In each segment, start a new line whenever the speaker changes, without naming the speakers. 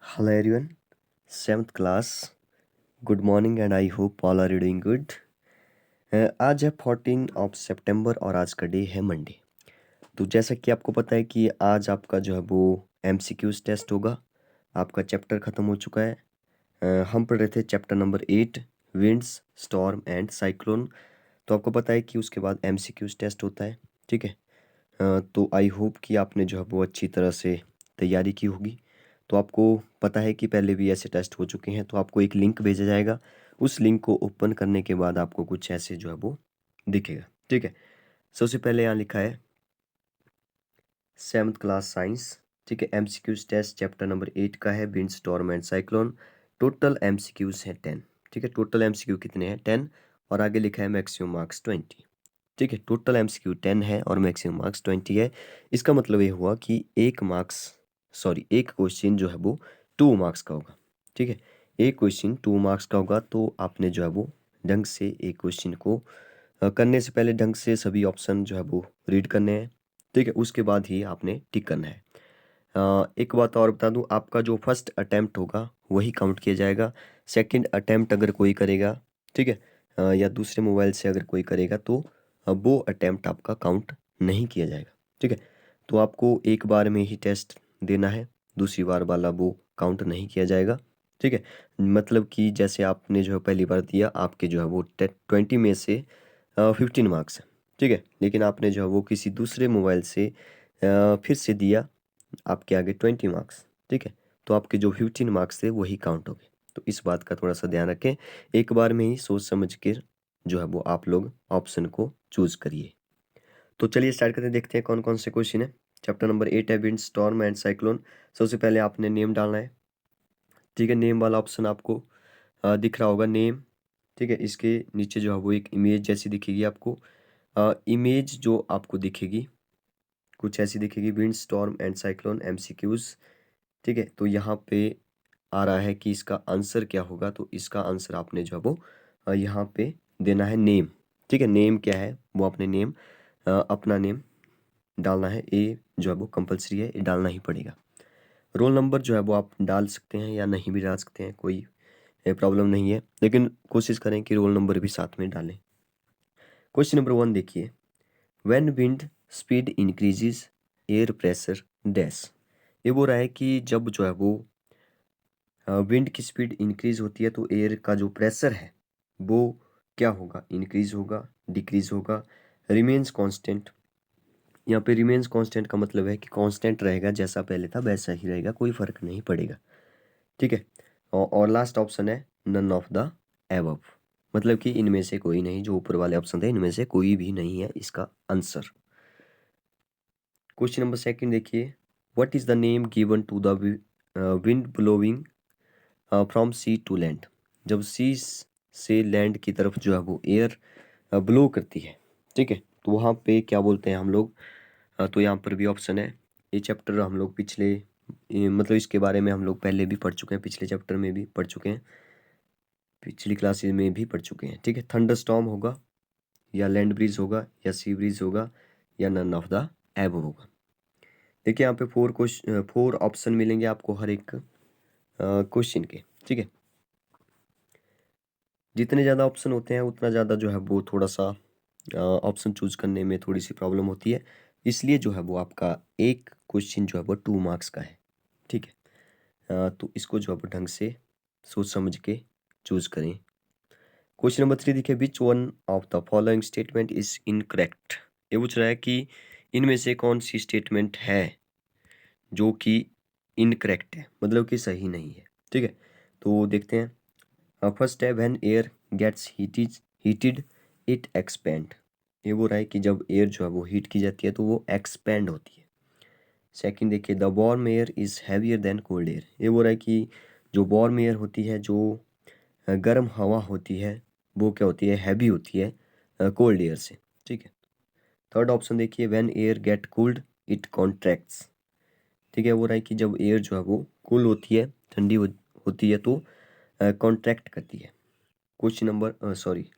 Hello everyone, 7th class. Good morning and I hope all are doing good. आज है 14 of सितंबर और आज का डे है मंडे। तो जैसा कि आपको पता है कि आज आपका जो है वो एमसीक्यूज टेस्ट होगा। आपका चैप्टर ख़त्म हो चुका है। हम पढ़ रहे थे chapter number 8 winds storm and cyclone. तो आपको पता है कि उसके बाद एमसीक्यूज टेस्ट होता है। ठीक है। तो आई होप कि आपने जो है वो अच्छी तरह से तैयारी की होगी। तो आपको पता है कि पहले भी ऐसे टेस्ट हो चुके हैं, तो आपको एक लिंक भेजा जाएगा। उस लिंक को ओपन करने के बाद आपको कुछ ऐसे जो है वो दिखेगा। ठीक है। सबसे पहले यहाँ लिखा है 7th क्लास साइंस। ठीक है। एमसीक्यूज टेस्ट चैप्टर नंबर 8 का है wind storm and cyclone. Total MCQs है 10। ठीक है। टोटल एमसीक्यू कितने हैं? 10। और आगे लिखा है मैक्सिमम मार्क्स 20। ठीक है। टोटल एमसीक्यू 10 है और मैक्सिमम मार्क्स 20 है। इसका मतलब ये हुआ कि एक क्वेश्चन जो है वो 2 मार्क्स का होगा। ठीक है। एक क्वेश्चन 2 मार्क्स का होगा, तो आपने जो है वो ढंग से एक क्वेश्चन को करने से पहले ढंग से सभी ऑप्शन जो है वो रीड करने हैं। ठीक है। उसके बाद ही आपने टिक करना है। एक बात और बता दूं, आपका जो फर्स्ट अटेम्प्ट होगा वही काउंट किया जाएगा। सेकंड अटेम्प्ट अगर कोई करेगा, ठीक है, या दूसरे मोबाइल से अगर कोई करेगा तो वो अटेम्प्ट आपका काउंट नहीं किया जाएगा। ठीक है। तो आपको एक बार में ही टेस्ट देना है, दूसरी बार वाला वो काउंट नहीं किया जाएगा। ठीक है। मतलब कि जैसे आपने जो है पहली बार दिया, आपके जो है वो 20 में से 15 मार्क्स है। ठीक है। लेकिन आपने जो है वो किसी दूसरे मोबाइल से फिर से दिया, आपके आगे 20 मार्क्स। ठीक है। तो आपके जो 15 मार्क्स थे वही काउंट हो गए। तो इस बात का थोड़ा सा ध्यान रखें। एक बार में ही सोच समझ कर जो है वो आप लोग ऑप्शन को चूज करिए। तो चलिए स्टार्ट करते हैं, देखते हैं कौन कौन से क्वेश्चन है। चैप्टर नंबर 8 है विंड स्टॉर्म एंड साइक्लोन। सबसे पहले आपने नेम डालना है। ठीक है। नेम वाला ऑप्शन आपको दिख रहा होगा, नेम। ठीक है। इसके नीचे जो है वो एक इमेज जैसी दिखेगी आपको। इमेज जो आपको दिखेगी कुछ ऐसी दिखेगी, wind storm and cyclone MCQs. ठीक है। तो यहाँ पे आ रहा है कि इसका आंसर क्या होगा, तो इसका आंसर आपने जो है वो यहाँ पे देना है नेम। ठीक है। नेम क्या है वो आपने नेम अपना नेम डालना है। ए जो है वो कंपलसरी है, ये डालना ही पड़ेगा। रोल नंबर जो है वो आप डाल सकते हैं या नहीं भी डाल सकते हैं, कोई प्रॉब्लम नहीं है, लेकिन कोशिश करें कि रोल नंबर भी साथ में डालें। क्वेश्चन नंबर 1 देखिए, when wind speed increases air pressure dash. ये बोल रहा है कि जब जो है वो विंड की स्पीड इंक्रीज होती है तो एयर का जो प्रेशर है वो क्या होगा? इंक्रीज होगा, डिक्रीज होगा, रिमेन्स कांस्टेंट। यहाँ पे रिमेन्स कांस्टेंट का मतलब है कि कांस्टेंट रहेगा, जैसा पहले था वैसा ही रहेगा, कोई फर्क नहीं पड़ेगा। ठीक है। और लास्ट ऑप्शन है नन ऑफ द एबव, मतलब कि इनमें से कोई नहीं। जो ऊपर वाले ऑप्शन थे इनमें से कोई भी नहीं है इसका आंसर। क्वेश्चन नंबर 2 देखिए, what is the name given to the wind blowing from sea to land. जब सी से लैंड की तरफ जो है वो एयर ब्लो करती है, ठीक है, तो वहाँ पे क्या बोलते हैं हम लोग? तो यहाँ पर भी ऑप्शन है। ये चैप्टर हम लोग मतलब इसके बारे में हम लोग पहले भी पढ़ चुके हैं, पिछले चैप्टर में भी पढ़ चुके हैं, पिछली क्लासेस में भी पढ़ चुके हैं। ठीक है। थंडर स्टॉर्म होगा, या लैंड ब्रीज होगा, या सी ब्रीज होगा, या नन ऑफ द एबव होगा। देखिए यहाँ पे 4 ऑप्शन मिलेंगे आपको हर एक क्वेश्चन के। ठीक है। जितने ज़्यादा ऑप्शन होते हैं उतना ज़्यादा जो है वो थोड़ा सा ऑप्शन चूज करने में थोड़ी सी प्रॉब्लम होती है, इसलिए जो है वो आपका एक क्वेश्चन जो है वो 2 मार्क्स का है। ठीक है। तो इसको जो है वो ढंग से सोच समझ के चूज करें। क्वेश्चन नंबर 3 देखिए, which one of the following statement is incorrect. ये पूछ रहा है कि इनमें से कौन सी स्टेटमेंट है जो कि इनकरेक्ट है, मतलब कि सही नहीं है। ठीक है। तो देखते हैं। फर्स्ट है, when air gets heated it expand. ये बोल रहा है कि जब एयर जो है वो हीट की जाती है तो वो एक्सपेंड होती है। सेकंड देखिए, the warm air is heavier than cold air. ये बोल रहा है कि जो वार्म एयर होती है, जो गर्म हवा होती है, वो क्या होती है? हैवी होती है कोल्ड एयर से। ठीक है। थर्ड ऑप्शन देखिए, when air get cooled it contracts. ठीक है। वो रहा है कि जब एयर जो है वो कूल होती है, होती है तो कॉन्ट्रैक्ट करती है। क्वेश्चन नंबर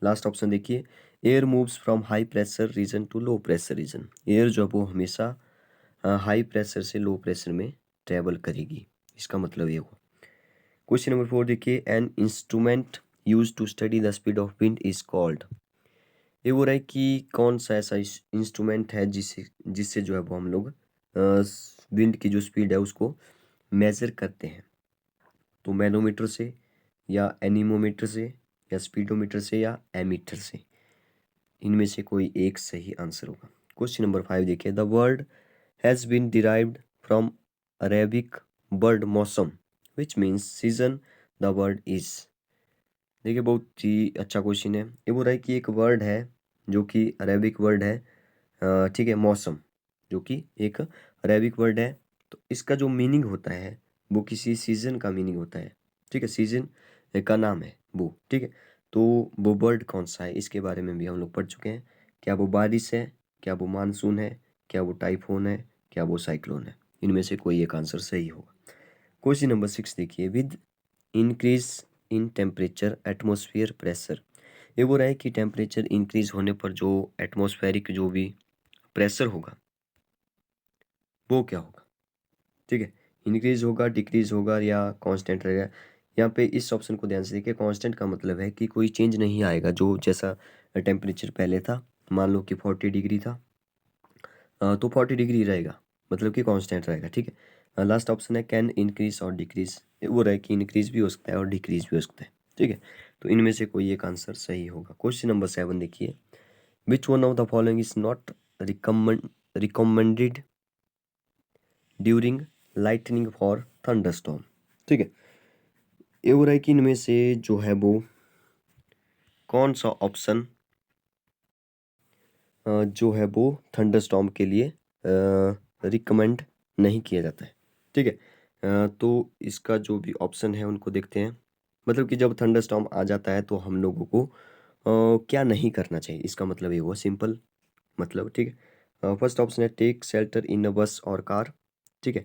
लास्ट ऑप्शन देखिए, air moves from high pressure region to low pressure region. Air जो है वो हमेशा हाई प्रेशर से लो प्रेशर में ट्रेवल करेगी, इसका मतलब ये हुआ। क्वेश्चन नंबर 4 देखिए, an instrument use to study the speed of wind is called. ये बोल रहा है कि कौन सा ऐसा इंस्ट्रूमेंट है जिससे जिससे जो है वो हम लोग विंड की जो स्पीड है उसको मेज़र करते हैं। तो मैनोमीटर से या एनीमोमीटर से या स्पीडोमीटर से या एमीटर से, इनमें से कोई एक सही आंसर होगा। क्वेश्चन नंबर 5 देखिए, the word has been derived from Arabic word मौसम which means season, the word is. देखिए बहुत ही अच्छा क्वेश्चन है। ये बोल रहा है कि एक वर्ड है जो कि अरेबिक वर्ड है, ठीक है, मौसम, जो कि एक अरेबिक वर्ड है। तो इसका जो मीनिंग होता है वो किसी सीजन का मीनिंग होता है, ठीक है, सीजन का नाम है वो, ठीक है। तो वो वर्ड कौन सा है इसके बारे में भी हम लोग पढ़ चुके हैं। क्या वो बारिश है, क्या वो मानसून है, क्या वो टाइफोन है, क्या वो साइक्लोन है, इनमें से कोई एक आंसर सही होगा। क्वेश्चन नंबर 6 देखिए, with increase in temperature atmosphere pressure. ये बोल रहा है कि टेम्परेचर इंक्रीज होने पर जो एटमॉस्फेरिक जो भी प्रेशर होगा वो क्या होगा, ठीक है, इंक्रीज होगा, डिक्रीज होगा या कांस्टेंट रहेगा। यहाँ पे इस ऑप्शन को ध्यान से देखिए, कांस्टेंट का मतलब है कि कोई चेंज नहीं आएगा, जो जैसा टेम्परेचर पहले था, मान लो कि 40 डिग्री था, तो 40 डिग्री रहेगा, मतलब कि कांस्टेंट रहेगा, ठीक है। लास्ट ऑप्शन है कैन इंक्रीज और डिक्रीज, वो रहे कि इंक्रीज भी हो सकता है और डिक्रीज भी हो सकता है, ठीक है। तो इनमें से कोई एक आंसर सही होगा। क्वेश्चन नंबर 7 देखिए, which one of the following is not recommended during lightning for thunderstorm, ठीक है। ये हो रहा है कि इनमें से जो है वो कौन सा ऑप्शन जो है वो थंडरस्टॉर्म के लिए रिकमेंड नहीं किया जाता है, ठीक है। तो इसका जो भी ऑप्शन है उनको देखते हैं। मतलब कि जब थंडरस्टॉर्म आ जाता है तो हम लोगों को क्या नहीं करना चाहिए, इसका मतलब ये हुआ सिंपल मतलब, ठीक है। फर्स्ट ऑप्शन है टेक शेल्टर इन अ बस और कार, ठीक है।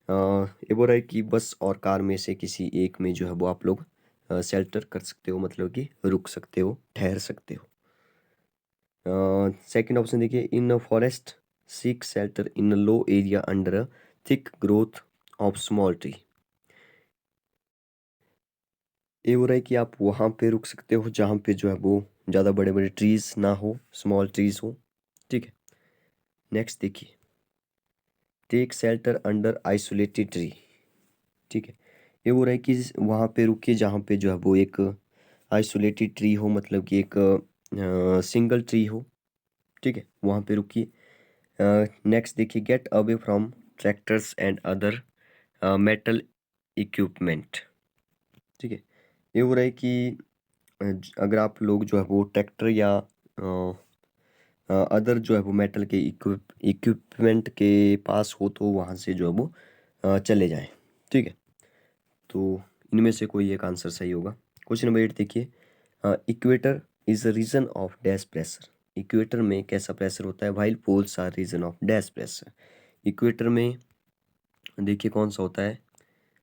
ये बोल रहा है कि बस और कार में से किसी एक में जो है वो आप लोग शेल्टर कर सकते हो, मतलब कि रुक सकते हो, ठहर सकते हो। सेकंड ऑप्शन देखिए, in a forest seek shelter in a low area under a thick growth of small tree. ये हो रहा है कि आप वहाँ पे रुक सकते हो जहाँ पे जो है वो ज़्यादा बड़े बड़े ट्रीज ना हो, स्मॉल ट्रीज हो, ठीक है। नेक्स्ट देखिए, take shelter under isolated tree, ठीक है। ये हो रहा है कि वहाँ पे रुकिए जहाँ पे जो है वो एक आइसोलेटेड ट्री हो, मतलब कि एक सिंगल ट्री हो, ठीक है, वहाँ पे रुकिए। नेक्स्ट देखिए, get away from tractors and other metal equipment, ठीक है। ये हो रहा है कि अगर आप लोग जो है वो ट्रैक्टर या अदर जो है वो मेटल के इक्विपमेंट के पास हो तो वहाँ से जो है वो चले जाएं, ठीक है। तो इनमें से कोई एक आंसर सही होगा। क्वेश्चन नंबर 8 देखिए, equator is a region of dash pressure. Equator में कैसा प्रेशर होता है, while poles are region of dash pressure. Equator में देखिए कौन सा होता है,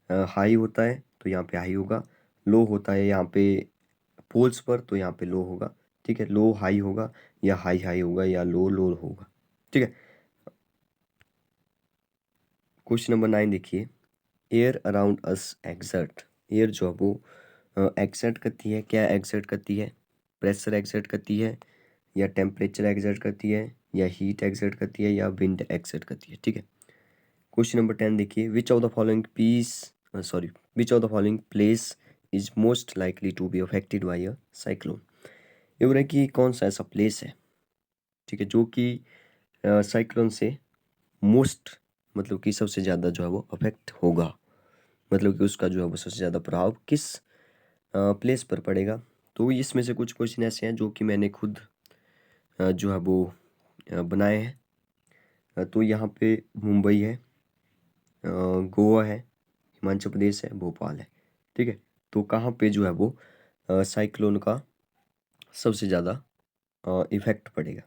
हाई होता है तो यहाँ पे हाई होगा, लो होता है यहाँ पे पोल्स पर तो यहाँ पे लो होगा, ठीक है। लो हाई होगा या हाई हाई होगा या लो लो होगा, ठीक है। क्वेश्चन नंबर 9 देखिए, air around us exert. Air जो है वो एक्सर्ट करती है, क्या एक्सर्ट करती है, प्रेशर एक्सर्ट करती है या टेम्परेचर एक्सर्ट करती है या हीट एक्सर्ट करती है या विंड एक्सर्ट करती है, ठीक है। क्वेश्चन नंबर 10 देखिए, which of the following which of the following place is most likely to be affected by a cyclone. ये बोल रहा है कि कौन सा ऐसा प्लेस है, ठीक है, जो कि साइक्लोन से मोस्ट, मतलब कि सबसे ज़्यादा जो है वो अफेक्ट होगा, मतलब कि उसका जो है वो सबसे ज़्यादा प्रभाव किस प्लेस पर पड़ेगा। तो इसमें से कुछ क्वेश्चन ऐसे हैं जो कि मैंने खुद जो है वो बनाए हैं। तो यहाँ पे मुंबई है, गोवा है, हिमाचल प्रदेश है, भोपाल है, ठीक है। तो कहाँ पे जो है वो साइक्लोन का सबसे ज़्यादा इफेक्ट पड़ेगा,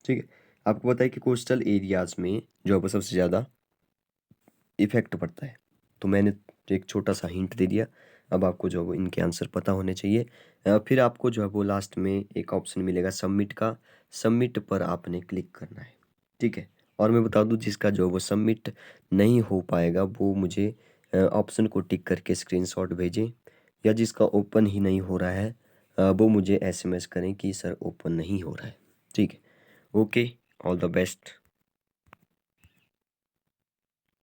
ठीक है। आपको पता है कि कोस्टल एरियाज़ में जो है वो सबसे ज़्यादा इफेक्ट पड़ता है। तो मैंने एक छोटा सा हिंट दे दिया, अब आपको जो है वो इनके आंसर पता होने चाहिए। फिर आपको जो है वो लास्ट में एक ऑप्शन मिलेगा सबमिट का, सबमिट पर आपने क्लिक करना है, ठीक है। और मैं बता दूं जिसका जो है वो सबमिट नहीं हो पाएगा वो मुझे ऑप्शन को टिक करके स्क्रीनशॉट भेजें, या जिसका ओपन ही नहीं हो रहा है वो मुझे एसएमएस करें कि सर ओपन नहीं हो रहा है। ठीक है, ओके, ऑल द बेस्ट।